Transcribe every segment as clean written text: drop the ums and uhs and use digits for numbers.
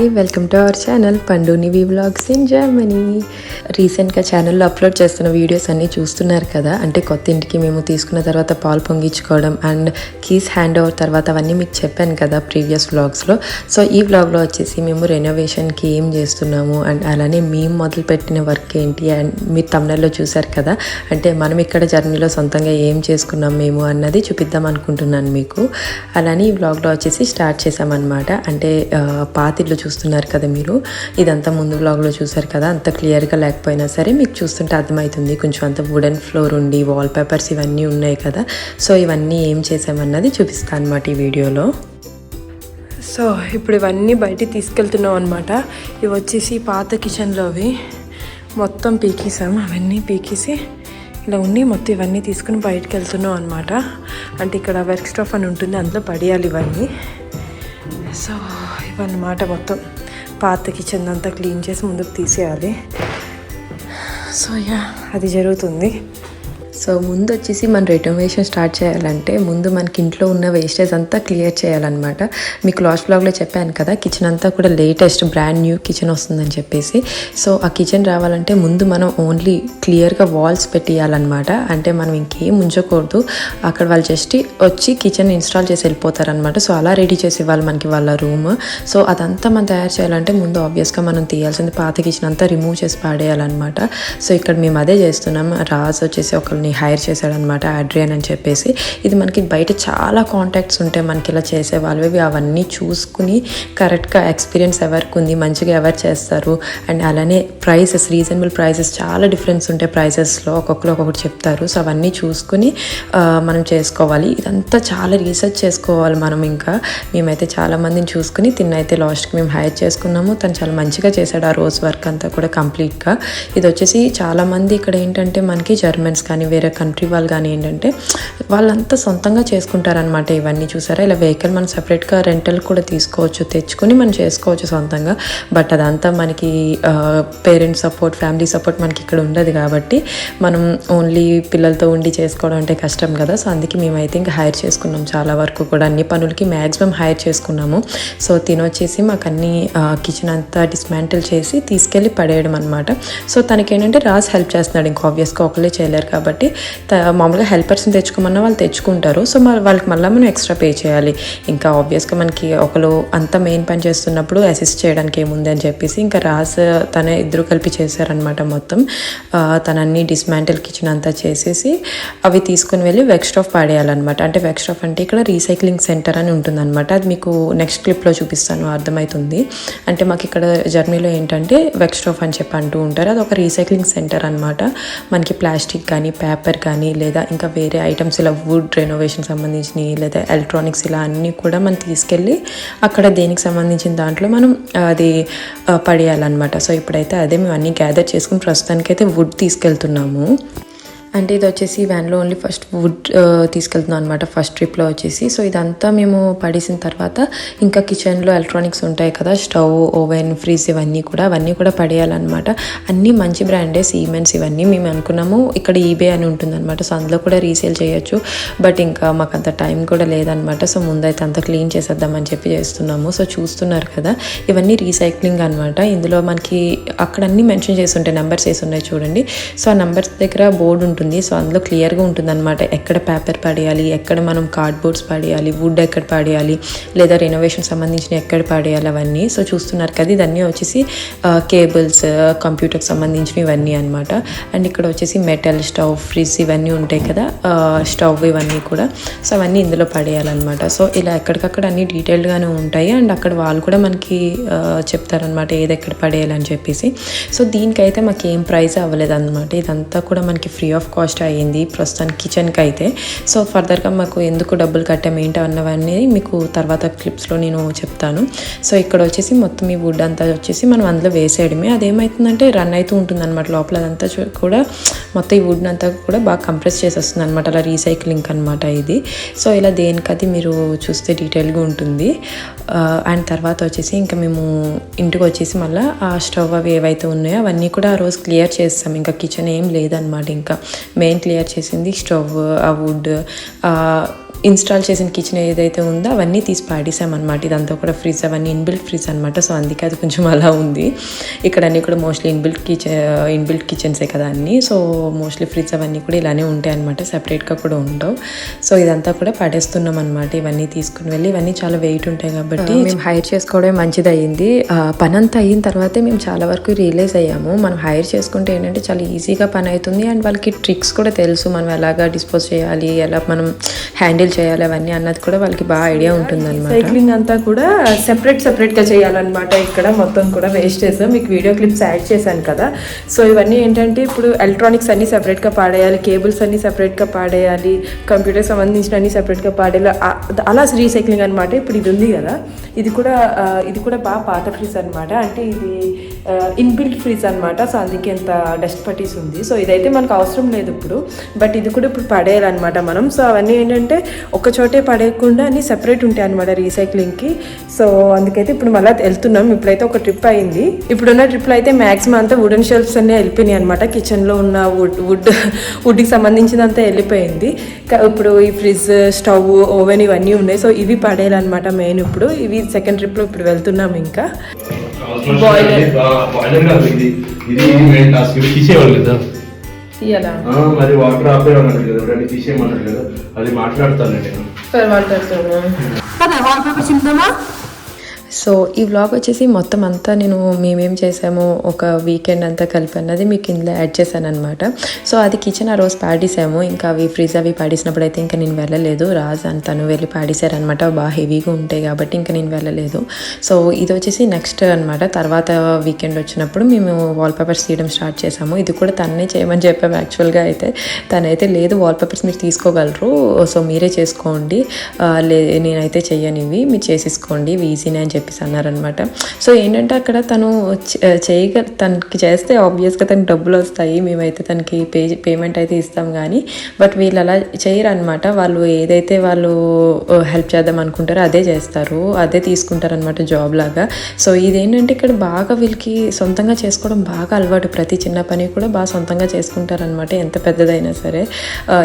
Hi welcome to our channel పండుని వి vlogs in Germany. రీసెంట్గా ఛానల్లో అప్లోడ్ చేస్తున్న వీడియోస్ అన్నీ చూస్తున్నారు కదా. అంటే కొత్త ఇంటికి మేము తీసుకున్న తర్వాత పాలు పొంగించుకోవడం అండ్ కీస్ హ్యాండ్ ఓవర్ తర్వాత అవన్నీ మీకు చెప్పాను కదా ప్రీవియస్ వ్లాగ్స్లో. సో ఈ వ్లాగ్లో వచ్చేసి మేము రెనోవేషన్కి ఏం చేస్తున్నాము అండ్ అలానే మేము మొదలుపెట్టిన వర్క్ ఏంటి అండ్ మీరు తమిళలో చూసారు కదా. అంటే మనం ఇక్కడ జర్మనీలో సొంతంగా ఏం చేసుకున్నాం మేము అన్నది చూపిద్దాం అనుకుంటున్నాను మీకు. అలానే ఈ వ్లాగ్లో వచ్చేసి స్టార్ట్ చేసామన్నమాట. అంటే పాతిళ్ళు చూస్తున్నారు కదా మీరు, ఇదంతా ముందు వ్లాగ్లో చూసారు కదా. అంత క్లియర్గా లేకపోయినా సరే మీకు చూస్తుంటే అర్థమవుతుంది. కొంచెం అంత వుడెన్ ఫ్లోర్ ఉండి వాల్ పేపర్స్ ఇవన్నీ ఉన్నాయి కదా. సో ఇవన్నీ ఏం చేసామన్నది చూపిస్తాను అనమాట ఈ వీడియోలో. సో ఇప్పుడు ఇవన్నీ బయటికి తీసుకెళ్తున్నాం అనమాట. ఇవి వచ్చేసి పాత కిచెన్లోవి మొత్తం పీకేసాము. అవన్నీ పీకేసి ఇలా ఉండి మొత్తం ఇవన్నీ తీసుకుని బయటకు వెళ్తున్నాం అనమాట. అంటే ఇక్కడ వర్క్ స్టఫ్ అని ఉంటుంది, అందులో పడేయాలి ఇవన్నీ. సో ఇవన్నమాట మొత్తం పాత కిచెన్ అంతా క్లీన్ చేసి ముందుకు తీసేయాలి. సో అది జరుగుతుంది. సో ముందు వచ్చేసి మన రెనోవేషన్ స్టార్ట్ చేయాలంటే ముందు మనకి ఇంట్లో ఉన్న వేస్టేజ్ అంతా క్లియర్ చేయాలన్నమాట. మీకు లాస్ట్ బ్లాగ్లో చెప్పాను కదా, కిచెన్ అంతా కూడా లేటెస్ట్ బ్రాండ్ న్యూ కిచెన్ వస్తుందని చెప్పేసి. సో ఆ కిచెన్ రావాలంటే ముందు మనం ఓన్లీ క్లియర్గా వాల్స్ పెట్టేయాలన్నమాట. అంటే మనం ఇంకేం ఉంచకూడదు. అక్కడ వాళ్ళు జస్ట్ వచ్చి కిచెన్ ఇన్స్టాల్ చేసి వెళ్ళిపోతారనమాట. సో అలా రెడీ చేసి ఇవ్వాలి మనకి వాళ్ళ రూమ్. సో అదంతా మనం తయారు చేయాలంటే ముందు ఆబ్వియస్గా మనం తీయాల్సింది పాత కిచెన్ అంతా రిమూవ్ చేసి పాడేయాలన్నమాట. సో ఇక్కడ మేము అదే చేస్తున్నాం. రాజ్ వచ్చేసి ఒకరిని హైర్ చేశాడనమాట, అడ్రియన్ అని చెప్పేసి. ఇది మనకి బయట చాలా కాంటాక్ట్స్ ఉంటాయి మనకి ఇలా చేసే వాళ్ళవి. అవన్నీ చూసుకుని కరెక్ట్గా ఎక్స్పీరియన్స్ ఎవరికి ఉంది, మంచిగా ఎవరు చేస్తారు అండ్ అలానే ప్రైసెస్, రీజనబుల్ ప్రైసెస్ చాలా డిఫరెన్స్ ఉంటాయి ప్రైసెస్లో. ఒక్కొక్కరు ఒక్కొక్కటి చెప్తారు. సో అవన్నీ చూసుకుని మనం చేసుకోవాలి. ఇదంతా చాలా రీసెర్చ్ చేసుకోవాలి మనం. ఇంకా మేమైతే చాలామందిని చూసుకుని తిన్నైతే లాస్ట్కి మేము హైర్ చేసుకున్నాము. తను చాలా మంచిగా చేశాడు ఆ రోజు వర్క్ అంతా కూడా కంప్లీట్గా. ఇది వచ్చేసి చాలామంది ఇక్కడ ఏంటంటే మనకి జర్మన్స్ కానీ వేరే కంట్రీ వాళ్ళు కానీ ఏంటంటే వాళ్ళంతా సొంతంగా చేసుకుంటారనమాట. ఇవన్నీ చూసారా, ఇలా వెహికల్ మనం సపరేట్గా రెంటల్ కూడా తీసుకోవచ్చు, తెచ్చుకొని మనం చేసుకోవచ్చు సొంతంగా. బట్ అదంతా మనకి పేరెంట్స్ సపోర్ట్, ఫ్యామిలీ సపోర్ట్ మనకి ఇక్కడ ఉండదు కాబట్టి మనం ఓన్లీ పిల్లలతో ఉండి చేసుకోవడం అంటే కష్టం కదా. సో అందుకే మేమైతే ఇంకా హైర్ చేసుకున్నాం. చాలా వరకు కూడా అన్ని పనులకి మ్యాక్సిమం హైర్ చేసుకున్నాము. సో తినొచ్చేసి మాకు అన్ని కిచెన్ అంతా డిస్మాంటిల్ చేసి తీసుకెళ్ళి పడేయడం అనమాట. సో తనకేంటంటే రాజ్ హెల్ప్ చేస్తున్నాడు. ఇంకా ఆబ్వియస్గా ఒకళ్ళే చేయలేరు కాబట్టి మామూలుగా హెల్పర్స్ని తెచ్చుకోమన్నా వాళ్ళు తెచ్చుకుంటారు. సో వాళ్ళకి మళ్ళీ మనం ఎక్స్ట్రా పే చేయాలి. ఇంకా ఆబ్వియస్గా మనకి ఒకరు అంత మెయిన్ పని చేస్తున్నప్పుడు అసిస్ట్ చేయడానికి ఏముంది అని చెప్పేసి ఇంకా రాజ్ తన ఇద్దరు కలిపి చేశారనమాట. మొత్తం తనన్ని డిస్మాంటిల్ కిచెన్ అంతా చేసేసి అవి తీసుకుని వెళ్ళి వెక్ స్టఫ్ పాడేయాలన్నమాట. అంటే వెక్ స్టఫ్ అంటే ఇక్కడ రీసైక్లింగ్ సెంటర్ అని ఉంటుందన్నమాట. అది మీకు నెక్స్ట్ క్లిప్లో చూపిస్తాను, అర్థమవుతుంది. అంటే మాకు ఇక్కడ జర్మనీలో ఏంటంటే వెక్ స్టఫ్ అని చెప్పి అంటూ ఉంటారు. అది ఒక రీసైక్లింగ్ సెంటర్ అనమాట. మనకి ప్లాస్టిక్ కానీ పేపర్ కానీ లేదా ఇంకా వేరే ఐటమ్స్ ఇలా వుడ్ రెనోవేషన్ సంబంధించినవి లేదా ఎలక్ట్రానిక్స్ ఇలా అన్నీ కూడా మనం తీసుకెళ్ళి అక్కడ దేనికి సంబంధించిన దాంట్లో మనం అది పడేయాలన్నమాట. సో ఇప్పుడైతే అదే మేము అన్నీ గ్యాదర్ చేసుకుని ప్రస్తుతానికైతే వుడ్ తీసుకెళ్తున్నాము. అంటే ఇది వచ్చేసి వ్యాన్లో ఓన్లీ ఫస్ట్ వుడ్ తీసుకెళ్తున్నాం అనమాట ఫస్ట్ ట్రిప్లో వచ్చేసి. సో ఇదంతా మేము పడేసిన తర్వాత ఇంకా కిచెన్లో ఎలక్ట్రానిక్స్ ఉంటాయి కదా, స్టవ్, ఓవెన్, ఫ్రిడ్జ్ అవన్నీ కూడా పడేయాలన్నమాట. అన్నీ మంచి బ్రాండే, సీమెన్స్ ఇవన్నీ మేము అనుకున్నాము. ఇక్కడ ఈబే అని ఉంటుందన్నమాట. సో అందులో కూడా రీసేల్ చేయొచ్చు. బట్ ఇంకా మాకు అంత టైం కూడా లేదనమాట. సో ముందైతే అంతా క్లీన్ చేసేద్దామని చెప్పి చేస్తున్నాము. సో చూస్తున్నారు కదా, ఇవన్నీ రీసైక్లింగ్ అనమాట. ఇందులో మనకి అక్కడ అన్నీ మెన్షన్ చేసి ఉంటాయి, నెంబర్స్ వేసి ఉన్నాయి చూడండి. సో ఆ నెంబర్స్ దగ్గర బోర్డు ఉంటుంది. సో అందులో క్లియర్గా ఉంటుంది అనమాట ఎక్కడ పేపర్ పడేయాలి, ఎక్కడ మనం కార్డ్బోర్డ్స్ పడేయాలి, వుడ్ ఎక్కడ పడేయాలి, లేదా రెనోవేషన్ సంబంధించిన ఎక్కడ పడేయాలి అవన్నీ. సో చూస్తున్నారు కదా, ఇదన్నీ వచ్చేసి కేబుల్స్, కంప్యూటర్కి సంబంధించినవి ఇవన్నీ అనమాట. అండ్ ఇక్కడ వచ్చేసి మెటల్, స్టవ్, ఫ్రిడ్జ్ ఇవన్నీ ఉంటాయి కదా, స్టవ్ ఇవన్నీ కూడా. సో అవన్నీ ఇందులో పడేయాలన్నమాట. సో ఇలా ఎక్కడికక్కడ అన్ని డీటెయిల్డ్గానే ఉంటాయి. అండ్ అక్కడ వాళ్ళు కూడా మనకి చెప్తారనమాట ఏది ఎక్కడ పడేయాలని చెప్పేసి. సో దీనికైతే మాకు ఏం ప్రైస్ అవ్వలేదు అనమాట. ఇదంతా కూడా మనకి ఫ్రీ ఆఫ్ కాస్ట్ అయ్యింది ప్రస్తుతానికి కిచెన్కి అయితే. సో ఫర్దర్గా మాకు ఎందుకు డబ్బులు కట్టాము ఏంటి అన్నవన్నీ మీకు తర్వాత క్లిప్స్లో నేను చెప్తాను. సో ఇక్కడ వచ్చేసి మొత్తం ఈ వుడ్ అంతా వచ్చేసి మనం అందులో వేసేయడమే. అదేమవుతుందంటే రన్ అవుతూ ఉంటుంది అనమాట లోపల. అదంతా కూడా మొత్తం ఈ వుడ్ అంతా కూడా బాగా కంప్రెస్ చేసేస్తుంది అనమాట. అలా రీసైక్లింగ్ అనమాట ఇది. సో ఇలా దేనికది మీరు చూస్తే డీటెయిల్గా ఉంటుంది. అండ్ తర్వాత వచ్చేసి ఇంకా మేము ఇంటికి వచ్చేసి మళ్ళీ ఆ స్టవ్ అవి ఏవైతే ఉన్నాయో అవన్నీ కూడా ఆ రోజు క్లియర్ చేస్తాం. ఇంకా కిచెన్ ఏం లేదనమాట. ఇంకా మెయిన్ క్లియర్ చేసింది స్టవ్, ఆ వుడ్, ఇన్స్టాల్ చేసిన కిచెన్ ఏదైతే ఉందో అవన్నీ తీసి పాడేసామన్నమాట. ఇదంతా కూడా ఫ్రిడ్జ్, అవన్నీ ఇన్బిల్ట్ ఫ్రిడ్జ్ అనమాట. సో అందుకే అది కొంచెం అలా ఉంది. ఇక్కడ అన్నీ కూడా మోస్ట్లీ ఇన్బిల్ట్ కిచెన్సే కదా అన్నీ. సో మోస్ట్లీ ఫ్రిడ్జ్ అవన్నీ కూడా ఇలానే ఉంటాయి అనమాట, సెపరేట్గా కూడా ఉండవు. సో ఇదంతా కూడా పడేస్తున్నాం అనమాట. ఇవన్నీ తీసుకుని వెళ్ళి, ఇవన్నీ చాలా వెయిట్ ఉంటాయి కాబట్టి మేము హైర్ చేసుకోవడమే మంచిది అయ్యింది. పని అంతా అయిన తర్వాతే మేము చాలా వరకు రియలైజ్ అయ్యాము, మనం హైర్ చేసుకుంటే ఏంటంటే చాలా ఈజీగా పని అవుతుంది. అండ్ వాళ్ళకి ట్రిక్స్ కూడా తెలుసు, మనం ఎలాగా డిస్పోజ్ చేయాలి, ఎలా మనం హ్యాండిల్ చేయాలి అవన్నీ అన్నది కూడా వాళ్ళకి బాగా ఐడియా ఉంటుంది అనమాట. సైక్లింగ్ అంతా కూడా సెపరేట్గా చేయాలన్నమాట. ఇక్కడ మొత్తం కూడా వేస్టేజ్ మీకు వీడియో క్లిప్స్ యాడ్ చేశాను కదా. సో ఇవన్నీ ఏంటంటే ఇప్పుడు ఎలక్ట్రానిక్స్ అన్నీ సెపరేట్గా పాడేయాలి, కేబుల్స్ అన్నీ సెపరేట్గా పాడేయాలి, కంప్యూటర్ సంబంధించిన అన్నీ సెపరేట్గా పాడేయాలి. అలా రీసైక్లింగ్ అనమాట. ఇప్పుడు ఇది ఉంది కదా, ఇది కూడా బాగా పాత ఫ్రిడ్జ్ అనమాట. అంటే ఇది ఇన్బిల్ట్ ఫ్రిడ్జ్ అనమాట. సో అందుకే ఎంత డస్ట్ పట్టీస్ ఉంది. సో ఇదైతే మనకు అవసరం లేదు ఇప్పుడు, బట్ ఇది కూడా ఇప్పుడు పడేయాలన్నమాట మనం. సో అవన్నీ ఏంటంటే ఒక చోటే పడేయకుండా అన్నీ సెపరేట్ ఉంటాయి అనమాట రీసైక్లింగ్కి. సో అందుకైతే ఇప్పుడు మళ్ళీ వెళ్తున్నాం. ఇప్పుడైతే ఒక ట్రిప్ అయింది. ఇప్పుడున్న ట్రిప్లో అయితే మ్యాక్సిమం అంతా వుడెన్ షెల్ఫ్స్ అన్నీ వెళ్ళిపోయినాయి అనమాట. కిచెన్లో ఉన్న వుడ్కి సంబంధించినంతా వెళ్ళిపోయింది. ఇప్పుడు ఈ ఫ్రిడ్జ్, స్టవ్, ఓవెన్ ఇవన్నీ ఉన్నాయి. సో ఇవి పడేయాలన్నమాట మెయిన్. ఇప్పుడు ఇవి సెకండ్ ట్రిప్లో ఇప్పుడు వెళ్తున్నాం. ఇంకా మరి వాటర్ ఆపేయమన్నారు కదా, తీసేయమన్నారు కదా, అది మాట్లాడతాను నేను. సో ఈ వ్లాగ్ వచ్చేసి మొత్తం అంతా మేమేం చేసామో ఒక వీకెండ్ అంతా కలిపి అన్నది మీకు ఇందులో యాడ్ చేశాను అనమాట. సో అది కిచెన్ ఆ రోజు పాడేసాము. ఇంకా అవి ఫ్రిడ్జ్ అవి పాడేసినప్పుడు అయితే ఇంకా నేను వెళ్ళలేదు. రాజ్ అని తను వెళ్ళి పాడేశారనమాట. బాగా హెవీగా ఉంటాయి కాబట్టి ఇంకా నేను వెళ్ళలేదు. సో ఇది వచ్చేసి నెక్స్ట్ అనమాట. తర్వాత వీకెండ్ వచ్చినప్పుడు మేము వాల్పేపర్స్ తీయడం స్టార్ట్ చేసాము. ఇది కూడా తన్నే చేయమని చెప్పాము యాక్చువల్గా. అయితే తనైతే లేదు, వాల్పేపర్స్ మీరు తీసుకోగలరు, సో మీరే చేసుకోండి, నేనైతే చెయ్యను, ఇవి మీరు చేసేసుకోండి, ఇవి ఈజీనే అని చెప్పేసి అన్నారనమాట. సో ఏంటంటే అక్కడ తను తనకి చేస్తే ఆబ్వియస్గా తనకి డబ్బులు వస్తాయి, మేమైతే తనకి పేమెంట్ అయితే ఇస్తాం కానీ, బట్ వీళ్ళు అలా చేయరు అనమాట. వాళ్ళు ఏదైతే వాళ్ళు హెల్ప్ చేద్దాం అనుకుంటారో అదే చేస్తారు, అదే తీసుకుంటారు అనమాట జాబ్ లాగా. సో ఇదేంటంటే ఇక్కడ బాగా వీళ్ళకి సొంతంగా చేసుకోవడం బాగా అలవాటు. ప్రతి చిన్న పని కూడా బాగా సొంతంగా చేసుకుంటారనమాట, ఎంత పెద్దదైనా సరే.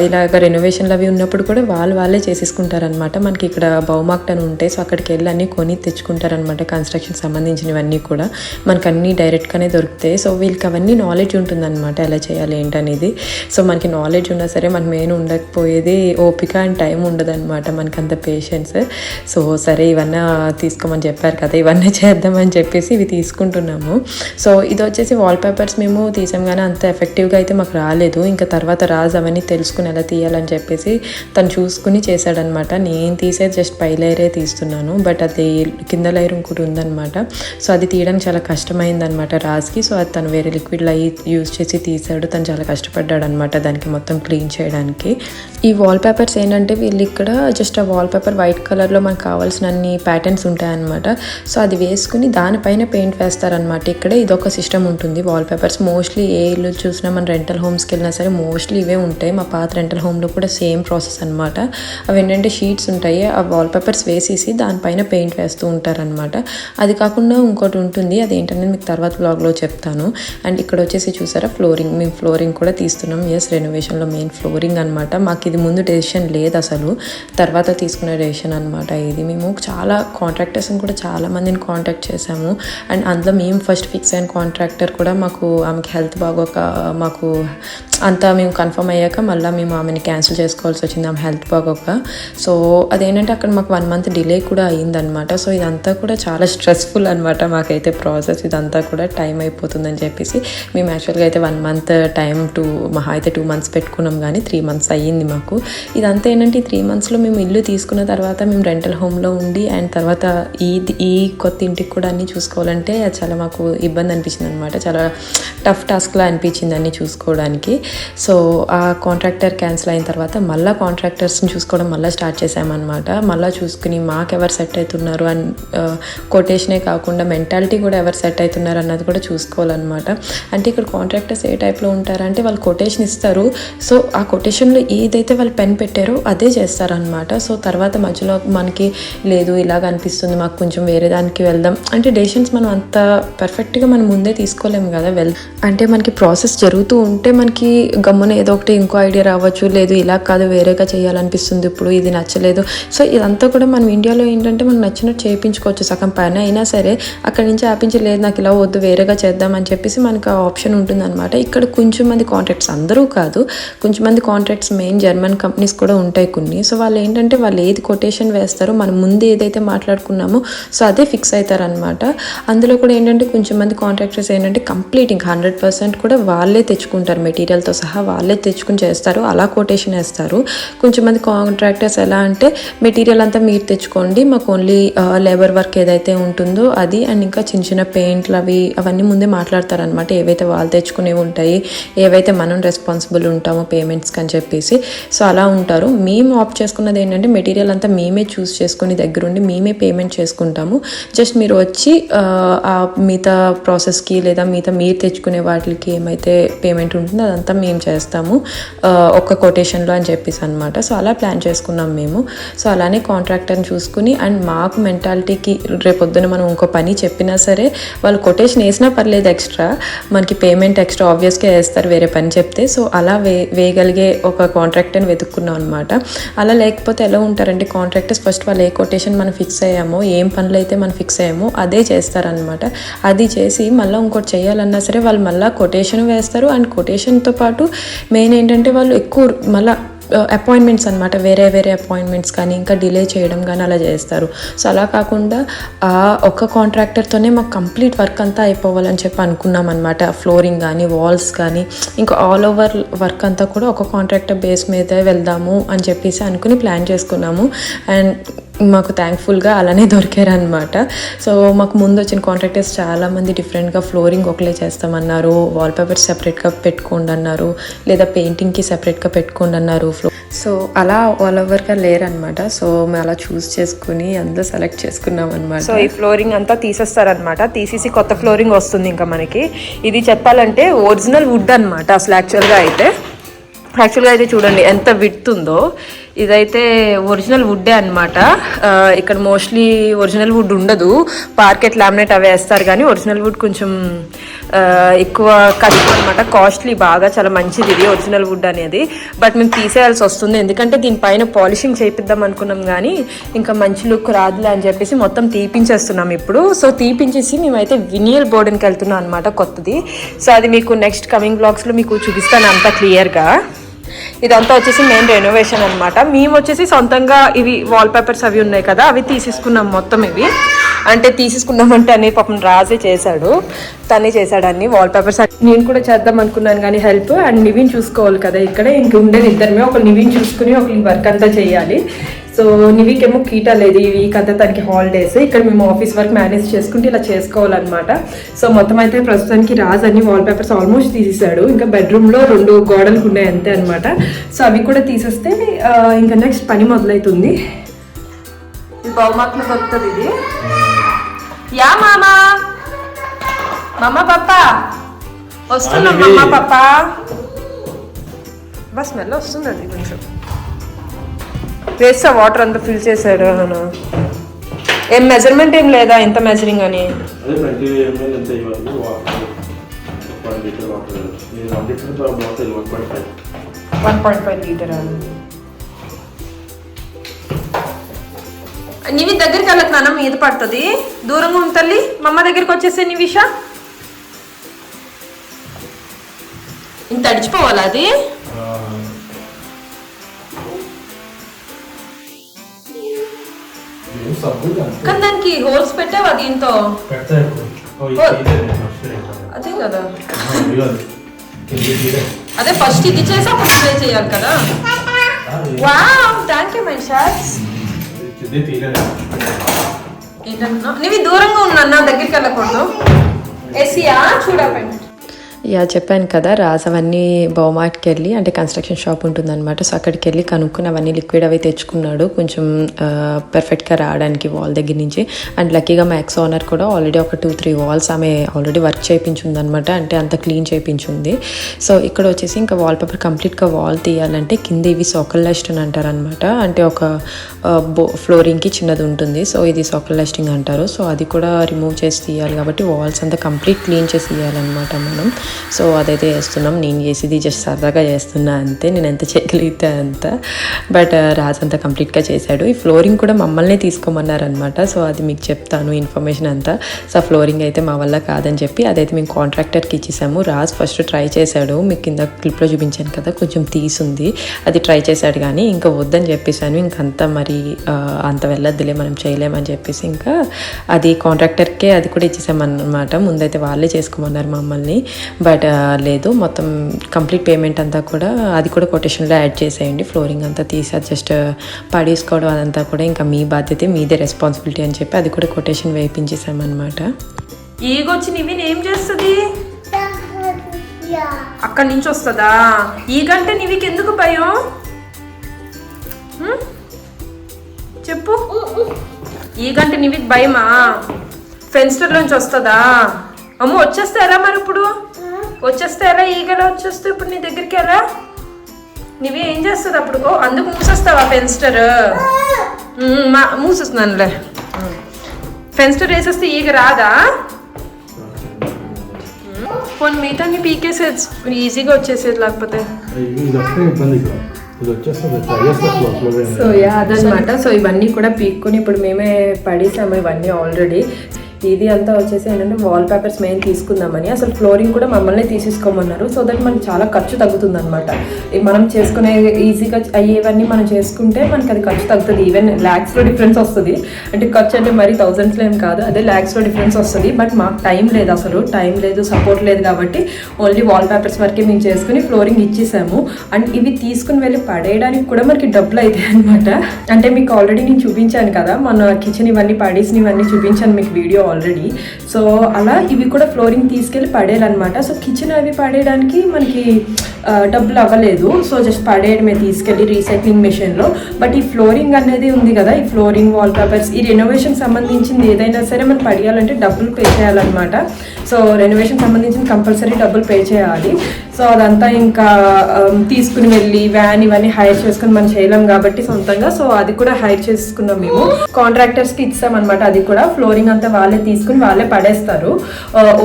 ఇలాగ రెనోవేషన్లు అవి ఉన్నప్పుడు కూడా వాళ్ళే చేసేసుకుంటారనమాట. మనకి ఇక్కడ బౌమార్ట్ అని ఉంటాయి, సో అక్కడికి వెళ్ళి అన్నీ కొని తెచ్చుకుంటారనమాట. కన్స్ట్రక్షన్ సంబంధించినవన్నీ కూడా మనకు అన్నీ డైరెక్ట్గానే దొరుకుతాయి. సో వీళ్ళకి అవన్నీ నాలెడ్జ్ ఉంటుందన్నమాట, ఎలా చేయాలి ఏంటనేది. సో మనకి నాలెడ్జ్ ఉన్నా సరే మనకి మెయిన్ ఉండకపోయేది ఓపిక అండ్ టైం ఉండదన్నమాట, మనకి అంత పేషెన్స్. సో సరే ఇవన్నీ తీసుకోమని చెప్పారు కదా, ఇవన్నీ చేద్దామని చెప్పేసి ఇవి తీసుకుంటున్నాము. సో ఇది వచ్చేసి వాల్పేపర్స్ మేము తీసాం కానీ అంత ఎఫెక్టివ్గా అయితే మాకు రాలేదు. ఇంకా తర్వాత రాజు అవన్నీ తెలుసుకుని ఎలా తీయాలని చెప్పేసి తను చూసుకుని చేశాడనమాట. నేను తీసేది జస్ట్ పై లేయరే తీస్తున్నాను, బట్ అది కింద లేయర్ ఇంకోటి ఉందన్నమాట. సో అది తీయడానికి చాలా కష్టమైంది అనమాట రాజ్కి. సో అది తను వేరే లిక్విడ్ యూజ్ చేసి తీసాడు. తను చాలా కష్టపడ్డాడు అనమాట దానికి మొత్తం క్లీన్ చేయడానికి. ఈ వాల్పేపర్స్ ఏంటంటే వీళ్ళు ఇక్కడ జస్ట్ ఆ వాల్పేపర్ వైట్ కలర్లో మనకు కావాల్సిన అన్ని ప్యాటర్న్స్ ఉంటాయన్నమాట. సో అది వేసుకుని దానిపైన పెయింట్ వేస్తారనమాట. ఇక్కడ ఇదొక సిస్టమ్ ఉంటుంది. వాల్పేపర్స్ మోస్ట్లీ ఏ ఇల్లు చూసినా మన రెంటల్ హోమ్స్కి వెళ్ళినా సరే మోస్ట్లీ ఇవే ఉంటాయి. మా పాత రెంటల్ హోమ్లో కూడా సేమ్ ప్రాసెస్ అనమాట. అవి ఏంటంటే షీట్స్ ఉంటాయి, ఆ వాల్పేపర్స్ వేసేసి దానిపైన పెయింట్ వేస్తూ ఉంటారనమాట. అది కాకుండా ఇంకోటి ఉంటుంది, అదేంటనేది మీకు తర్వాత బ్లాగ్లో చెప్తాను. అండ్ ఇక్కడ వచ్చేసి చూసారా ఫ్లోరింగ్, మేము ఫ్లోరింగ్ కూడా తీస్తున్నాం. ఎస్, రెనోవేషన్లో మెయిన్ ఫ్లోరింగ్ అనమాట. మాకు ఇది ముందు డెసిషన్ లేదు అసలు, తర్వాత తీసుకునే డెసిషన్ అనమాట ఇది. మేము చాలా కాంట్రాక్టర్స్ని కూడా చాలా మందిని కాంటాక్ట్ చేసాము. అండ్ అందులో మేము ఫస్ట్ ఫిక్స్ అయిన కాంట్రాక్టర్ కూడా ఆమెకి హెల్త్ బాగోక మాకు అంతా మేము కన్ఫర్మ్ అయ్యాక మళ్ళీ మేము ఆమెని క్యాన్సిల్ చేసుకోవాల్సి వచ్చింది, ఆమె హెల్త్ బాగోక. సో అదేంటంటే అక్కడ మాకు 1 month డిలే కూడా అయ్యిందనమాట. సో ఇదంతా కూడా చాలా స్ట్రెస్ఫుల్ అనమాట మాకైతే ప్రాసెస్. ఇదంతా కూడా టైం అయిపోతుందని చెప్పేసి మేము యాక్చువల్గా అయితే 1 month టైం మహా అయితే 2 months పెట్టుకున్నాం కానీ 3 months అయ్యింది మాకు. ఇదంతా ఏంటంటే ఈ 3 monthsలో మేము ఇల్లు తీసుకున్న తర్వాత మేము రెంటల్ హోమ్లో ఉండి అండ్ తర్వాత ఈ కొత్త ఇంటికి కూడా అన్నీ చూసుకోవాలంటే అది చాలా మాకు ఇబ్బంది అనిపించింది అనమాట. చాలా టఫ్ టాస్క్లా అనిపించింది అన్నీ చూసుకోవడానికి. సో ఆ కాంట్రాక్టర్ క్యాన్సిల్ అయిన తర్వాత మళ్ళీ కాంట్రాక్టర్స్ని చూసుకోవడం మళ్ళీ స్టార్ట్ చేసామన్నమాట. మళ్ళీ చూసుకుని మాకు ఎవరు సెట్ అవుతున్నారు అండ్ కొటేషనే కాకుండా మెంటాలిటీ కూడా ఎవరు సెట్ అవుతున్నారు అన్నది కూడా చూసుకోవాలన్నమాట. అంటే ఇక్కడ కాంట్రాక్టర్స్ ఏ టైప్లో ఉంటారంటే వాళ్ళు కొటేషన్ ఇస్తారు. సో ఆ కొటేషన్లో ఏదైతే ఏదైతే వాళ్ళు పెన్ పెట్టారో అదే చేస్తారనమాట. సో తర్వాత మధ్యలో మనకి లేదు ఇలాగ అనిపిస్తుంది మాకు కొంచెం వేరే దానికి వెళ్దాం అంటే డెసిషన్స్ మనం అంత పర్ఫెక్ట్గా మనం ముందే తీసుకోలేము కదా. అంటే మనకి ప్రాసెస్ జరుగుతూ ఉంటే మనకి గమ్మున ఏదో ఒకటి ఇంకో ఐడియా రావచ్చు, లేదు ఇలా కాదు వేరేగా చేయాలనిపిస్తుంది, ఇప్పుడు ఇది నచ్చలేదు. సో ఇదంతా కూడా మనం ఇండియాలో ఏంటంటే మనకు నచ్చినట్టు చేయించుకోవచ్చు, సగం పైన అయినా సరే అక్కడి నుంచి ఆపించలేదు నాకు ఇలా వద్దు వేరేగా చేద్దాం అని చెప్పేసి మనకు ఆ ఆప్షన్ ఉంటుందన్నమాట. ఇక్కడ కొంచెం మంది కాంట్రాక్ట్స్, అందరూ కాదు, కొంచెం మంది కాంట్రాక్ట్స్ మెయిన్ జర్మన్ కంపెనీస్ కూడా ఉంటాయి కొన్ని. సో వాళ్ళు ఏంటంటే వాళ్ళు ఏది కొటేషన్ వేస్తారో మనం ముందు ఏదైతే మాట్లాడుకున్నామో సో అదే ఫిక్స్ అవుతారనమాట. అందులో కూడా ఏంటంటే కొంచెం మంది కాంట్రాక్టర్స్ ఏంటంటే కంప్లీట్ ఇంకా 100% కూడా వాళ్ళే తెచ్చుకుంటారు, మెటీరియల్తో సహా వాళ్ళే తెచ్చుకుని చేస్తారు, అలా కొటేషన్ వేస్తారు. కొంచెం మంది కాంట్రాక్టర్స్ ఎలా అంటే మెటీరియల్ అంతా మీరు తెచ్చుకోండి, మాకు ఓన్లీ లేబర్ వర్క్ ఏదైతే ఉంటుందో అది అండ్ ఇంకా చిన్న చిన్న పెయింట్లు అవన్నీ ముందే మాట్లాడతారనమాట. ఏవైతే వాళ్ళు తెచ్చుకునేవి ఉంటాయి, ఏవైతే మనం రెస్పాన్సిబుల్ ఉంటామో పేమెంట్స్కి అని చెప్పేసి. సో అలా ఉంటారు. మేము ఆప్ట్ చేసుకున్నది ఏంటంటే మెటీరియల్ అంతా మేమే చూస్ చేసుకుని దగ్గరుండి మేమే పేమెంట్ చేసుకుంటాము. జస్ట్ మీరు వచ్చి ఆ మిగతా ప్రాసెస్కి లేదా మిగతా మీరు తెచ్చుకునే వాటికి ఏమైతే పేమెంట్ ఉంటుందో అదంతా మేము చేస్తాము ఒక్క కొటేషన్లో అని చెప్పేసి అనమాట. సో అలా ప్లాన్ చేసుకున్నాం మేము. సో అలానే కాంట్రాక్టర్ని చూసుకుని అండ్ మాకు మెంటాలిటీకి రేపొద్దున మనం ఇంకో పని చెప్పినా సరే వాళ్ళు కొటేషన్ వేసినా పర్లేదు, ఎక్స్ట్రా మనకి పేమెంట్ ఎక్స్ట్రా ఆబ్వియస్గా వేస్తారు వేరే పని చెప్తే. సో అలా వేయగలిగే ఒక కాంట్రాక్టర్ని వెతుక్కున్నాం అనమాట. అలా లేకపోతే ఎలా ఉంటారంటే కాంట్రాక్టర్స్ ఫస్ట్ వాళ్ళు ఏ కొటేషన్ మనం ఫిక్స్ అయ్యామో, ఏం పనులు అయితే మనం ఫిక్స్ అయ్యామో అదే చేస్తారనమాట. అది చేసి మళ్ళీ ఇంకోటి చేయాలన్నా సరే వాళ్ళు మళ్ళీ కొటేషన్ వేస్తారు. అండ్ కొటేషన్తో పాటు మెయిన్ ఏంటంటే వాళ్ళు ఎక్కువ మళ్ళీ అపాయింట్మెంట్స్ అనమాట, వేరే వేరే అపాయింట్మెంట్స్ కానీ ఇంకా డిలే చేయడం కానీ అలా చేస్తారు. సో అలా కాకుండా ఆ ఒక్క కాంట్రాక్టర్తోనే మాకు కంప్లీట్ వర్క్ అంతా అయిపోవాలని చెప్పి అనుకున్నాం అనమాట. ఫ్లోరింగ్ కానీ వాల్స్ కానీ ఇంకా ఆల్ ఓవర్ వర్క్ అంతా కూడా ఒక కాంట్రాక్టర్ బేస్ మీద వెళ్దాము అని చెప్పేసి అనుకుని ప్లాన్ చేసుకున్నాము. అండ్ మాకు థ్యాంక్ఫుల్గా అలానే దొరికారనమాట. సో మాకు ముందు వచ్చిన కాంట్రాక్టర్స్ చాలామంది డిఫరెంట్గా ఫ్లోరింగ్ ఒకలే చేస్తామన్నారు, వాల్ పేపర్స్ సెపరేట్గా పెట్టుకోండి అన్నారు, లేదా పెయింటింగ్కి సెపరేట్గా పెట్టుకోండి అన్నారు. సో అలా ఆల్ ఓవర్గా లేరనమాట. సో మేము అలా చూస్ చేసుకుని అందులో సెలెక్ట్ చేసుకున్నాం అనమాట. సో ఈ ఫ్లోరింగ్ అంతా తీసేస్తారనమాట, తీసేసి కొత్త ఫ్లోరింగ్ వస్తుంది. ఇంకా మనకి ఇది చెప్పాలంటే ఒరిజినల్ వుడ్ అనమాట. అసలు యాక్చువల్గా అయితే చూడండి ఎంత విడ్త్ ఉందో. ఇదైతే ఒరిజినల్ వుడ్డే అనమాట. ఇక్కడ మోస్ట్లీ ఒరిజినల్ వుడ్ ఉండదు, పార్కెట్ లామినేట్ అవి వేస్తారు, కానీ ఒరిజినల్ వుడ్ కొంచెం ఎక్కువ కష్టం అనమాట, కాస్ట్లీ బాగా, చాలా మంచిది ఇది ఒరిజినల్ వుడ్ అనేది. బట్ మేము తీసేయాల్సి వస్తుంది ఎందుకంటే దీనిపైన పాలిషింగ్ చేయిద్దాం అనుకున్నాం కానీ ఇంకా మంచి లుక్ రాదులే అని చెప్పేసి మొత్తం తీపించేస్తున్నాం ఇప్పుడు. సో తీపించేసి మేమైతే వినియల్ బోర్డెన్కి వెళ్తున్నాం అనమాట, కొత్తది. సో అది మీకు నెక్స్ట్ కమింగ్ బ్లాగ్స్లో మీకు చూపిస్తాను అంతా క్లియర్గా. ఇదంతా వచ్చేసి మెయిన్ రెనోవేషన్ అనమాట. మేము వచ్చేసి సొంతంగా ఇవి వాల్ పేపర్స్ అవి ఉన్నాయి కదా, అవి తీసేసుకున్నాం మొత్తం. ఇవి అంటే తీసేసుకున్నామంటే అన్ని పాపం రాజే చేశాడు, తనే చేశాడు అన్ని వాల్ పేపర్స్. నేను కూడా చేద్దాం అనుకున్నాను కానీ హెల్ప్, అండ్ నివిన్ చూసుకోవాలి కదా, ఇక్కడ ఇంక ఉండేది ఇద్దరమే. ఒక నివిన్ చూసుకుని ఒక వర్క్ అంతా చేయాలి. సో నివికేమో కీటా లేదు, ఈ వీక్ అంతా తనకి హాలిడేస్. ఇక్కడ మేము ఆఫీస్ వర్క్ మేనేజ్ చేసుకుంటే ఇలా చేసుకోవాలన్నమాట. సో మొత్తం అయితే ప్రస్తుతానికి రాజ్ అన్ని వాల్ పేపర్స్ ఆల్మోస్ట్ తీసేసాడు. ఇంకా బెడ్రూమ్లో 2 గోడలకు ఉన్నాయి అంతే అనమాట. సో అవి కూడా తీసేస్తే ఇంకా నెక్స్ట్ పని మొదలవుతుంది. ఇది బహుమతులు దొరుకుతుంది ఇది. యా మామా పాప వస్తున్నాం, పాప బస్ స్మెల్ వస్తుందండి కొంచెం. వేస్తా వాటర్ అంతా ఫిల్ చేశాడు. ఏం మెజర్మెంట్ ఏం లేదా, ఎంత మెజరింగ్ అని? 1.5 లీటర్. నీవి దగ్గరికి వెళ్ళకు నాన్న, మీద పడుతుంది, దూరంగా ఉంది తల్లి. మా అమ్మ దగ్గరికి వచ్చేసే నివిషా. ఇంత తడిచిపోవాలా అది? కానీ దానికి హోల్స్ పెట్టావా దీంతో? అదే కదా, అదే ఫస్ట్ ఇది చేసి అప్పుడు స్ప్రే చేయాలి కదా. Wow, thank you my shots. ఏంటన్నా నీవి దూరంగా ఉన్నా, దగ్గరికి వెళ్ళకూడదు. ఏసీయా చూడపండి. యా చెప్పాను కదా, రాజ్ అవన్నీ బౌమార్ట్కి వెళ్ళి, అంటే కన్స్ట్రక్షన్ షాప్ ఉంటుందన్నమాట, సో అక్కడికి వెళ్ళి కనుక్కుని అవన్నీ లిక్విడ్ అవి తెచ్చుకున్నాడు కొంచెం పర్ఫెక్ట్గా రావడానికి వాల్ దగ్గర నుంచి. అండ్ లక్కీగా మ్యాక్స్ ఓనర్ కూడా ఆల్రెడీ ఒక 2-3 వాల్స్ ఆమె ఆల్రెడీ వర్క్ చేయించుంది అనమాట, అంటే అంత క్లీన్ చేయించుంది. సో ఇక్కడ వచ్చేసి ఇంకా వాల్ పేపర్ కంప్లీట్గా వాల్ తీయాలంటే కింద ఇవి సోకల్ లైస్టింగ్ అంటారనమాట, అంటే ఒక ఫ్లోరింగ్కి చిన్నది ఉంటుంది, సో ఇది సోకల్ లైస్టింగ్ అంటారు. సో అది కూడా రిమూవ్ చేసి తీయాలి కాబట్టి వాల్స్ అంతా కంప్లీట్ క్లీన్ చేసి తీయాలన్నమాట మనం. సో అదైతే చేస్తున్నాం. నేను చేసేది జస్ట్ సరదాగా చేస్తున్నా అంతే, నేను ఎంత చేయగలిగితే అంత. బట్ రాజ్ అంతా కంప్లీట్గా చేశాడు. ఈ ఫ్లోరింగ్ కూడా మమ్మల్ని తీసుకోమన్నారనమాట, సో అది మీకు చెప్తాను ఇన్ఫర్మేషన్ అంతా. సో ఫ్లోరింగ్ అయితే మా వల్ల కాదని చెప్పి అదైతే మేము కాంట్రాక్టర్కి ఇచ్చేసాము. రాజ్ ఫస్ట్ ట్రై చేశాడు, మీకు కింద క్లిప్లో చూపించాను కదా, కొంచెం తీసుంది, అది ట్రై చేశాడు కానీ ఇంకా వద్దని చెప్పేసాను. ఇంకంతా మరి అంత వెళ్ళొద్దులే మనం చేయలేమని చెప్పేసి ఇంకా అది కాంట్రాక్టర్కే అది కూడా ఇచ్చేసామన్నమాట. ముందైతే వాళ్ళే చేసుకోమన్నారు మమ్మల్ని, బట్ లేదు, మొత్తం కంప్లీట్ పేమెంట్ అంతా కూడా అది కూడా కొటేషన్లో యాడ్ చేసేయండి. ఫ్లోరింగ్ అంతా తీసి అది జస్ట్ పడేసుకోవడం అదంతా కూడా ఇంకా మీ బాధ్యత, మీదే రెస్పాన్సిబిలిటీ అని చెప్పి అది కూడా కొటేషన్ వేయించేసామన్నమాట. ఈగొచ్చి నివి ఏం చేస్తుంది? అక్కడి నుంచి వస్తుందా? ఈగంటే నివికి ఎందుకు భయం చెప్పు? ఈగంటే నివికి భయమా? ఫెన్స్టర్ నుంచి వస్తుందా? అమ్మ వచ్చేస్తే ఎలా మరి? ఇప్పుడు వచ్చేస్తే ఎలా? ఈగలా వచ్చేస్తే ఇప్పుడు నీ దగ్గరికి ఎలా? నువ్వే ఏం చేస్తుంది అప్పుడు? అందుకు మూసేస్తావా ఫెన్స్టర్? మూసేస్తున్నానులే. ఫెన్స్టర్ వేసేస్తే ఈగ రాదా? పోనీ మిగతా నీ పీకేసేది ఈజీగా వచ్చేసేది, లేకపోతే సో అదనమాట. సో ఇవన్నీ కూడా పీక్కొని ఇప్పుడు మేమే పడేసాము ఇవన్నీ ఆల్రెడీ. ఇది అంతా వచ్చేసి ఏంటంటే వాల్ పేపర్స్ మెయిన్ తీసుకుందామని, అసలు ఫ్లోరింగ్ కూడా మమ్మల్ని తీసేసుకోమన్నారు. సో దట్ మనకి చాలా ఖర్చు తగ్గుతుంది అనమాట. మనం చేసుకునే ఈజీగా అయ్యేవన్నీ మనం చేసుకుంటే మనకి అది ఖర్చు తగ్గుతుంది. ఈవెన్ ల్యాక్స్లో డిఫరెన్స్ వస్తుంది, అంటే ఖర్చు అంటే మరి థౌజండ్స్లో ఏం కాదు, అదే ల్యాక్స్లో డిఫరెన్స్ వస్తుంది. బట్ మాకు టైం లేదు, అసలు టైం లేదు, సపోర్ట్ లేదు కాబట్టి ఓన్లీ వాల్ పేపర్స్ వరకే మేము చేసుకుని ఫ్లోరింగ్ ఇచ్చేసాము. అండ్ ఇవి తీసుకుని వెళ్ళి పడేయడానికి కూడా మనకి డబ్బులు అవుతాయి అనమాట. అంటే మీకు ఆల్రెడీ నేను చూపించాను కదా, మన కిచెన్ ఇవన్నీ పడేసినవన్నీ చూపించాను మీకు వీడియో ఆల్రెడీ. సో అలా ఇవి కూడా ఫ్లోరింగ్ తీసుకెళ్ళి పడేయాలన్నమాట. సో కిచెన్ అవి పడేయడానికి మనకి డబ్బులు అవ్వలేదు, సో జస్ట్ పడేయడమే తీసుకెళ్ళి రీసైక్లింగ్ మెషిన్లో. బట్ ఈ ఫ్లోరింగ్ అనేది ఉంది కదా, ఈ ఫ్లోరింగ్, వాల్ పేపర్స్, ఈ రెనోవేషన్ సంబంధించింది ఏదైనా సరే మనం పడేయాలంటే డబ్బులు పే చేయాలన్నమాట. సో రెనోవేషన్ సంబంధించిన కంపల్సరీ డబ్బులు పే చేయాలి. సో అదంతా ఇంకా తీసుకుని వెళ్ళి వ్యాన్ ఇవన్నీ హైర్ చేసుకుని మనం చేయలేం కాబట్టి సొంతంగా, సో అది కూడా హైర్ చేసుకున్నాం మేము. కాంట్రాక్టర్స్కి ఇచ్చామన్నమాట. అది కూడా ఫ్లోరింగ్ అంతా వాళ్ళే తీసుకుని వాళ్ళే పడేస్తారు.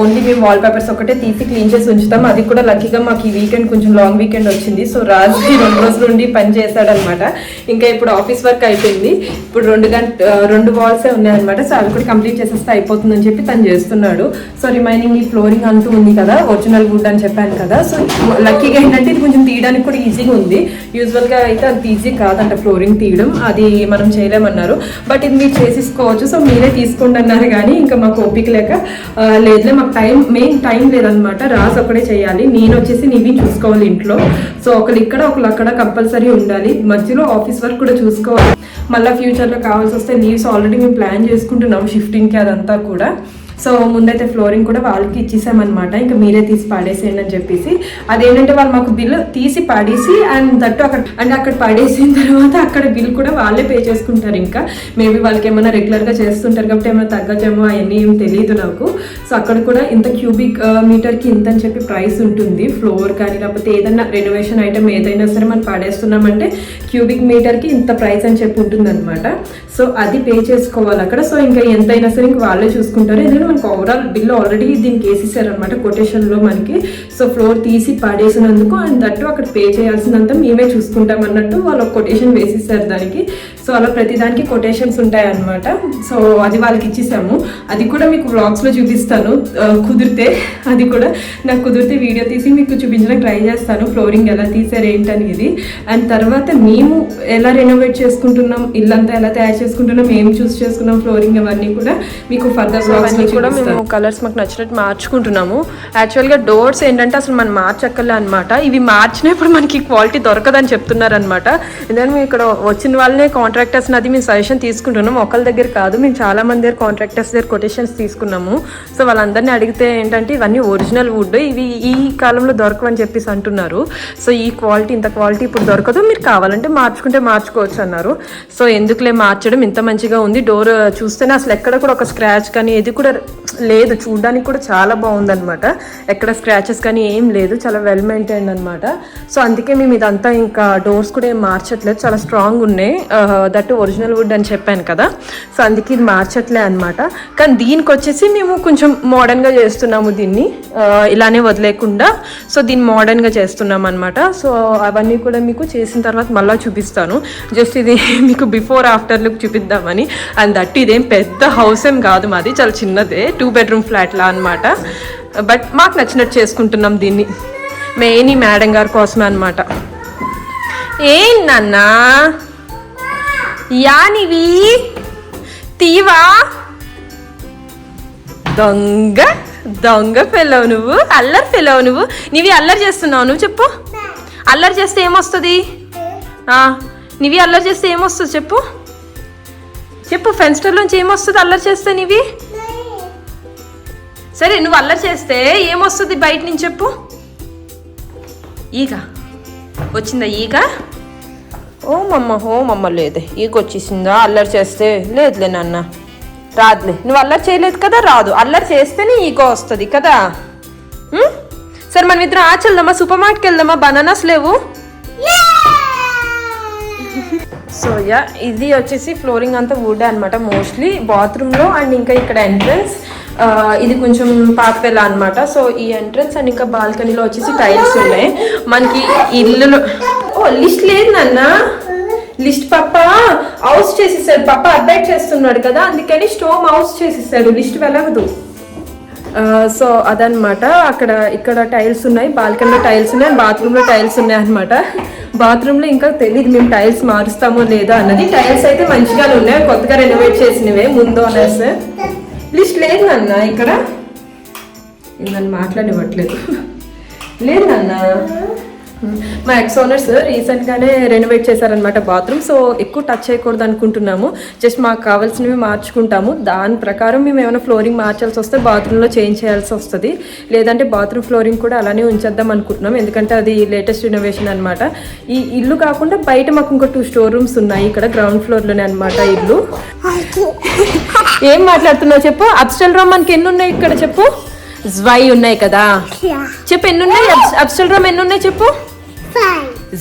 ఓన్లీ మేము వాల్ పేపర్స్ ఒకటే తీసి క్లీన్ చేసి ఉంచుతాం. అది కూడా లక్కీగా మాకు ఈ వీకెండ్ కొంచెం లాంగ్ వీకెండ్ వచ్చింది. సో రాజు 2 రోజుల నుండి పని చేశాడనమాట. ఇంకా ఇప్పుడు ఆఫీస్ వర్క్ అయిపోయింది, ఇప్పుడు 2 వాల్సే ఉన్నాయన్నమాట. సో అవి కూడా కంప్లీట్ చేసేస్తే అయిపోతుందని చెప్పి తను చేస్తున్నాడు. సో రిమైనింగ్ ఈ ఫ్లోరింగ్ అంటూ ఉంది కదా, ఒరిజినల్ వుడ్ అని చెప్పాను కదా. సో లక్కీగా ఏంటంటే ఇది కొంచెం తీయడానికి కూడా ఈజీగా ఉంది. యూజువల్గా అయితే అంత ఈజీ కాదంట ఫ్లోరింగ్ తీయడం, అది మనం చేయలేమన్నారు. బట్ ఇది మీరు చేసేసుకోవచ్చు, సో మీరే తీసుకోండి అన్నారు. కానీ ఇంకా మాకు ఓపిక లేక లేదులే, మాకు మెయిన్ టైం లేదనమాట. రాజు ఒకడే చేయాలి, నేను వచ్చేసి నీవి చూసుకోవాలి ఇంట్లో. సో ఒకరు ఇక్కడ ఒకరు అక్కడ కంపల్సరీ ఉండాలి. మధ్యలో ఆఫీస్ వర్క్ కూడా చూసుకోవాలి. మళ్ళీ ఫ్యూచర్లో కావాల్సి వస్తే లీవ్స్ ఆల్రెడీ మేము ప్లాన్ చేసుకుంటున్నాం షిఫ్టింగ్కి అదంతా కూడా. సో ముందైతే ఫ్లోరింగ్ కూడా వాళ్ళకి ఇచ్చేసామన్నమాట. ఇంకా మీరే తీసి పడేసేయండి అని చెప్పేసి. అదేంటంటే వాళ్ళు మాకు బిల్లు తీసి పడేసి అండ్ దట్టు అక్కడ పడేసిన తర్వాత అక్కడ బిల్ కూడా వాళ్ళే పే చేసుకుంటారు. ఇంకా మేబీ వాళ్ళకి ఏమైనా రెగ్యులర్గా చేస్తుంటారు కాబట్టి ఏమైనా తగ్గచ్చేమో అవన్నీ ఏం తెలియదు నాకు. సో అక్కడ కూడా ఇంత క్యూబిక్ మీటర్కి ఇంత అని చెప్పి ప్రైస్ ఉంటుంది. ఫ్లోర్ కానీ లేకపోతే ఏదైనా రెనోవేషన్ ఐటమ్ ఏదైనా సరే మనం పడేస్తున్నామంటే క్యూబిక్ మీటర్కి ఇంత ప్రైస్ అని చెప్పి ఉంటుంది అనమాట. సో అది పే చేసుకోవాలి అక్కడ. సో ఇంకా ఎంతైనా సరే ఇంకా వాళ్ళే చూసుకుంటారు. ఎందుకంటే మనకు ఓవరాల్ బిల్ ఆల్రెడీ దీనికి వేసేసారు అనమాట కొటేషన్లో మనకి. సో ఫ్లోర్ తీసి పడేసినందుకు అండ్ దట్టు అక్కడ పే చేయాల్సినంత మేమే చూసుకుంటాం అన్నట్టు వాళ్ళు కొటేషన్ వేసేసారు దానికి. సో అలా ప్రతిదానికి కొటేషన్స్ ఉంటాయి అనమాట. సో అది వాళ్ళకి ఇచ్చేసాము. అది కూడా మీకు వ్లాగ్స్లో చూపిస్తాను కుదిరితే. అది కూడా నాకు కుదిరితే వీడియో తీసి మీకు చూపించడానికి ట్రై చేస్తాను, ఫ్లోరింగ్ ఎలా తీసారు ఏంటనేది. అండ్ తర్వాత మేము ఎలా రెనోవేట్ చేసుకుంటున్నాం, ఇల్లంతా ఎలా తయారు చేసుకుంటున్నాం, ఏం చూస్ చేసుకున్నాం ఫ్లోరింగ్ అవన్నీ కూడా మీకు ఫర్దర్ వ్లాగ్స్లో కూడా మేము కలర్స్ మాకు నచ్చినట్టు మార్చుకుంటున్నాము. యాక్చువల్గా డోర్స్ ఏంటంటే అసలు మనం మార్చక్కర్లే అనమాట. ఇవి మార్చినప్పుడు మనకి క్వాలిటీ దొరకదని చెప్తున్నారు అనమాట. ఎందుకంటే మేము ఇక్కడ వచ్చిన వాళ్ళనే కాంట్రాక్టర్స్ అది మేము సజెషన్ తీసుకుంటున్నాం, ఒకళ్ళ దగ్గర కాదు, మేము చాలా మంది దగ్గర కాంట్రాక్టర్స్ దగ్గర కొటేషన్స్ తీసుకున్నాము. సో వాళ్ళందరినీ అడిగితే ఏంటంటే ఇవన్నీ ఒరిజినల్ వుడ్, ఇవి ఈ కాలంలో దొరకవని చెప్పేసి అంటున్నారు. సో ఈ క్వాలిటీ ఇంత క్వాలిటీ ఇప్పుడు దొరకదు, మీరు కావాలంటే మార్చుకుంటే మార్చుకోవచ్చు అన్నారు. సో ఎందుకులే మార్చడం, ఇంత మంచిగా ఉంది. డోర్ చూస్తేనే అసలు ఎక్కడ కూడా ఒక స్క్రాచ్ కానీ ఏది కూడా లేదు, చూడడానికి కూడా చాలా బాగుందన్నమాట. ఎక్కడ స్క్రాచెస్ కానీ ఏం లేదు, చాలా వెల్ మెయింటైన్ అనమాట. సో అందుకే మేము ఇదంతా ఇంకా డోర్స్ కూడా ఏం మార్చట్లేదు, చాలా స్ట్రాంగ్ ఉన్నాయి. దట్ ఒరిజినల్ వుడ్ అని చెప్పాను కదా, సో అందుకే ఇది మార్చట్లే అనమాట. కానీ దీనికి వచ్చేసి మేము కొంచెం మోడర్న్గా చేస్తున్నాము దీన్ని, ఇలానే వదిలేకుండా. సో దీన్ని మోడర్న్గా చేస్తున్నాం అనమాట. సో అవన్నీ కూడా మీకు చేసిన తర్వాత మళ్ళీ చూపిస్తాను. జస్ట్ ఇది మీకు బిఫోర్ ఆఫ్టర్ లుక్ చూపిద్దామని. అండ్ దట్ ఇదేం పెద్ద హౌస్ ఏం కాదు మాది, చాలా చిన్నదే, 2 bedroom ఫ్లాట్లా అనమాట. బట్ మాకు నచ్చినట్టు చేసుకుంటున్నాం దీన్ని, మెయిన్ ఈ మేడం గారి కోసమే అనమాట. ఏంటన్నా యానివి తీవా దొంగ దొంగ ఫెలవు నువ్వు, అల్లరి ఫెలవు నువ్వు. నీవి అల్లరి చేస్తున్నావు నువ్వు, చెప్పు. అల్లరి చేస్తే ఏమొస్తుంది? నీవి అల్లరి చేస్తే ఏమొస్తుంది చెప్పు, చెప్పు. ఫెన్స్టర్లోంచి ఏమొస్తుంది అల్లరి చేస్తే నీవి? సరే నువ్వు అల్లరి చేస్తే ఏమొస్తుంది బయట నుంచి చెప్పు. ఈగ వచ్చిందా? ఈగ ఓ మమ్మ లేదే, ఈగ వచ్చేసిందా అల్లరి చేస్తే? లేదులే నాన్న, రాదులే. నువ్వు అల్లరి చేయలేదు కదా, రాదు. అల్లరి చేస్తేనే ఈగ వస్తుంది కదా. సరే మనం ఇద్దరం వెళ్దామా, సూపర్ మార్కెట్కి వెళ్దామా? బనానాస్ లేవు. సో యా, ఇది వచ్చేసి ఫ్లోరింగ్ అంతా వుడ్ అనమాట మోస్ట్లీ, బాత్రూంలో. అండ్ ఇంకా ఇక్కడ ఎంట్రన్స్, ఇది కొంచెం పాతపెల్ల అనమాట. సో ఈ ఎంట్రన్స్ అండ్ ఇంకా బాల్కనీలో వచ్చేసి టైల్స్ ఉన్నాయి మనకి ఇల్లులో. ఓ లిస్ట్ లేదు నాన్న, లిస్ట్ పప్ప హౌస్ చేసేసాడు. పప్ప అప్డేట్ చేస్తున్నాడు కదా, అందుకని స్టోమ్ హౌస్ చేసేసాడు, లిస్ట్ వెలగదు. సో అదనమాట. ఇక్కడ టైల్స్ ఉన్నాయి, బాల్కనీలో టైల్స్ ఉన్నాయి, బాత్రూంలో టైల్స్ ఉన్నాయి అనమాట. బాత్రూంలో ఇంకా తెలియదు మేము టైల్స్ మారుస్తామో లేదో అన్నది. టైల్స్ అయితే మంచిగానే ఉన్నాయి, కొత్తగా రెనోవేట్ చేసినవే. ముందు ఓనర్స్ లిస్ట్ లేదు నాన్న, ఇక్కడ నన్ను మాట్లాడివ్వట్లేదు. లేదు నాన్న, మా ఎక్స్ ఓనర్స్ రీసెంట్గానే రెనోవేట్ చేశారనమాట బాత్రూమ్. సో ఎక్కువ టచ్ చేయకూడదు అనుకుంటున్నాము, జస్ట్ మాకు కావాల్సినవి మార్చుకుంటాము. దాని ప్రకారం మేము ఏమైనా ఫ్లోరింగ్ మార్చాల్సి వస్తే బాత్రూంలో చేంజ్ చేయాల్సి వస్తుంది, లేదంటే బాత్రూమ్ ఫ్లోరింగ్ కూడా అలానే ఉంచేద్దాం అనుకుంటున్నాం, ఎందుకంటే అది లేటెస్ట్ రినోవేషన్ అనమాట. ఈ ఇల్లు కాకుండా బయట మాకు ఇంకో 2 store rooms ఉన్నాయి, ఇక్కడ గ్రౌండ్ ఫ్లోర్లోనే అనమాట ఇల్లు. ఏం మాట్లాడుతున్నావు చెప్పు. అప్స్టల్ రూమ్ మనకి ఎన్ని ఉన్నాయి ఇక్కడ చెప్పు. జ్వై ఉన్నాయి కదా, చెప్పు ఎన్ని ఉన్నాయి. అప్స్టల్ రూమ్ ఎన్ని ఉన్నాయి చెప్పు.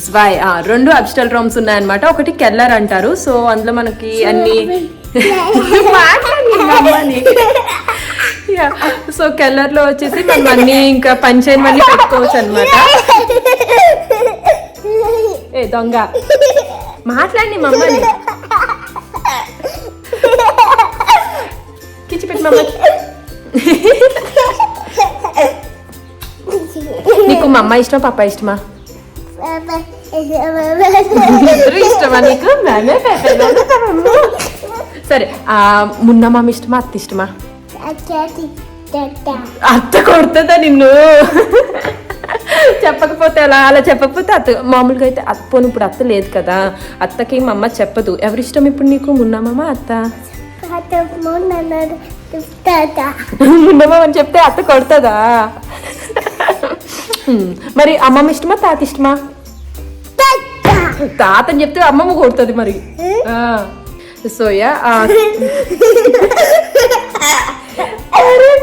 జ్వై 2 అప్స్టల్ రూమ్స్ ఉన్నాయన్నమాట. ఒకటి కెల్లర్ అంటారు. సో అందులో మనకి అన్ని సో కెల్లర్ లో వచ్చేసి మనం అన్ని ఇంకా పంచైనవన్నీ పెట్టుకోవచ్చు అనమాట. ఏ దొంగ మాట్లాడి మమ్మల్ని కిచి పెట్టి మమ్మల్ని. నీకు మా అమ్మ ఇష్టమా పాప ఇష్టమా? ఇష్టమా నీకు? సరే మున్న మామ ఇష్టమా అత్త ఇష్టమా? అత్త కొడుతుందా నిన్ను? చెప్పకపోతే అలా చెప్పకపోతే అత్త. మామూలుగా అయితే పోను, ఇప్పుడు అత్త లేదు కదా, అత్తకి మా అమ్మ చెప్పదు. ఎవరిష్టం ఇప్పుడు నీకు, మున్న మామ అత్త? మున్న మామ అని చెప్తే అత్త కొడుతుందా? మరి అమ్మమ్మ ఇష్టమా తాత ఇష్టమా? తాత అని చెప్తే అమ్మమ్మ కొడుతుంది మరి. సోయా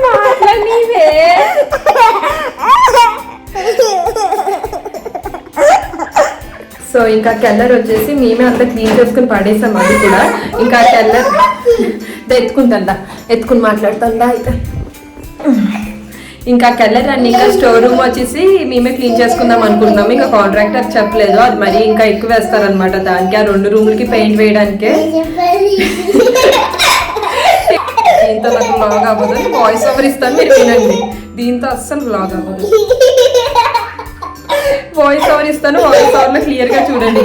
మాట్లాడివే. సో ఇంకా కెల్లర్ వచ్చేసి మేమే అంతా క్లీన్ చేసుకుని పడేసాం, అది కూడా. ఇంకా కెల్లర్ ఎత్తుకుంటుందా, ఎత్తుకుని మాట్లాడుతుందా అయితే. ఇంకా కెల్లర్ అండ్ ఇంకా స్టోర్ రూమ్ వచ్చేసి మేమే క్లీన్ చేసుకుందాం అనుకుంటున్నాం. ఇంకా కాంట్రాక్టర్ చెప్పలేదు, అది మరి ఇంకా ఎక్కువ వేస్తారనమాట దానికి, ఆ 2 రూములకి పెయింట్ వేయడానికే. దీంతో నాకు బ్లాగ్ అవ్వదు, వాయిస్ ఓవర్ ఇస్తాను మీరు వినండి. దీంతో అస్సలు బ్లాగ్ అవ్వదు, వాయిస్ ఓవర్ ఇస్తాను, వాయిస్ ఓవర్ లో క్లియర్ గా చూడండి.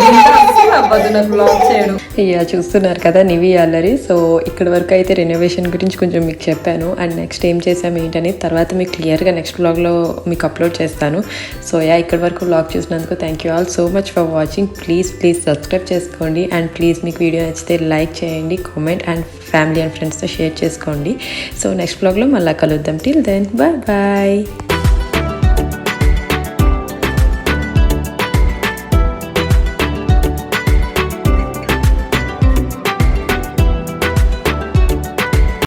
అసలు అవ్వదు నాకు బ్లాగ్ చేయడం. ఇక చూస్తున్నారు కదా నివి అల్లరి. సో ఇక్కడ వరకు అయితే రెనోవేషన్ గురించి కొంచెం మీకు చెప్పాను, అండ్ నెక్స్ట్ ఏం చేసాము ఏంటని తర్వాత మీకు క్లియర్గా నెక్స్ట్ బ్లాగ్లో మీకు అప్లోడ్ చేస్తాను. సో ఇక్కడ వరకు బ్లాగ్ చూసినందుకు thank you all so much for watching. Please subscribe చేసుకోండి, అండ్ ప్లీజ్ మీకు వీడియో నచ్చితే లైక్ చేయండి, కామెంట్, అండ్ ఫ్యామిలీ అండ్ ఫ్రెండ్స్తో షేర్ చేసుకోండి. సో నెక్స్ట్ బ్లాగ్లో మళ్ళీ కలుద్దాం. Till then bye.